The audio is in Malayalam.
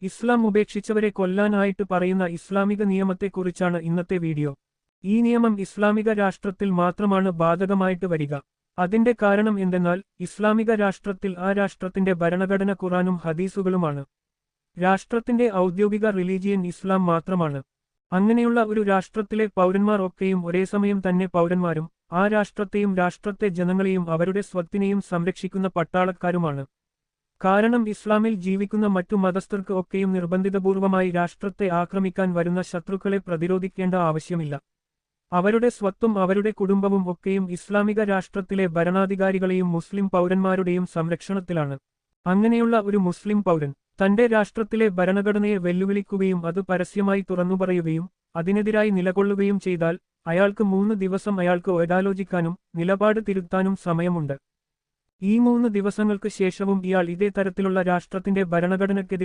ഇസ്ലാം ഉപേക്ഷിച്ചവരെ കൊല്ലാനായിട്ട് പറയുന്ന ഇസ്ലാമിക നിയമത്തെക്കുറിച്ചാണ് ഇന്നത്തെ വീഡിയോ. ഈ നിയമം ഇസ്ലാമിക രാഷ്ട്രത്തിൽ മാത്രമാണ് ബാധകമായിട്ട് വരിക. അതിന്റെ കാരണം എന്തെന്നാൽ ഇസ്ലാമിക രാഷ്ട്രത്തിൽ ആ രാഷ്ട്രത്തിന്റെ ഭരണഘടന ഖുറാനും ഹദീസുകളുമാണ്. രാഷ്ട്രത്തിന്റെ ഔദ്യോഗിക റിലീജിയൻ ഇസ്ലാം മാത്രമാണ്. അങ്ങനെയുള്ള ഒരു രാഷ്ട്രത്തിലെ പൗരന്മാർ ഒക്കെയും ഒരേസമയം തന്നെ പൗരന്മാരും ആ രാഷ്ട്രത്തെയും രാഷ്ട്രത്തെ ജനങ്ങളെയും അവരുടെ സ്വത്തിനെയും സംരക്ഷിക്കുന്ന പട്ടാളക്കാരുമാണ്. കാരണം ഇസ്ലാമിൽ ജീവിക്കുന്ന മറ്റു മതസ്ഥർക്ക് ഒക്കെയും നിർബന്ധിതപൂർവമായി രാഷ്ട്രത്തെ ആക്രമിക്കാൻ വരുന്ന ശത്രുക്കളെ പ്രതിരോധിക്കേണ്ട ആവശ്യമില്ല. അവരുടെ സ്വത്തും അവരുടെ കുടുംബവും ഒക്കെയും ഇസ്ലാമിക രാഷ്ട്രത്തിലെ ഭരണാധികാരികളെയും മുസ്ലിം പൗരന്മാരുടെയും സംരക്ഷണത്തിലാണ്. അങ്ങനെയുള്ള ഒരു മുസ്ലിം പൗരൻ തന്റെ രാഷ്ട്രത്തിലെ ഭരണഘടനയെ വെല്ലുവിളിക്കുകയും അത് പരസ്യമായി തുറന്നുപറയുകയും അതിനെതിരായി നിലകൊള്ളുകയും ചെയ്താൽ അയാൾക്ക് 3 ദിവസം അയാൾക്ക് ഒരാലോചിക്കാനും നിലപാട് തിരുത്താനും സമയമുണ്ട്. ഈ 3 ദിവസങ്ങൾക്ക് ശേഷവും ഇയാൾ ഇതേ തരത്തിലുള്ള രാഷ്ട്രത്തിന്റെ ഭരണഘടനയ്ക്കെതിരെ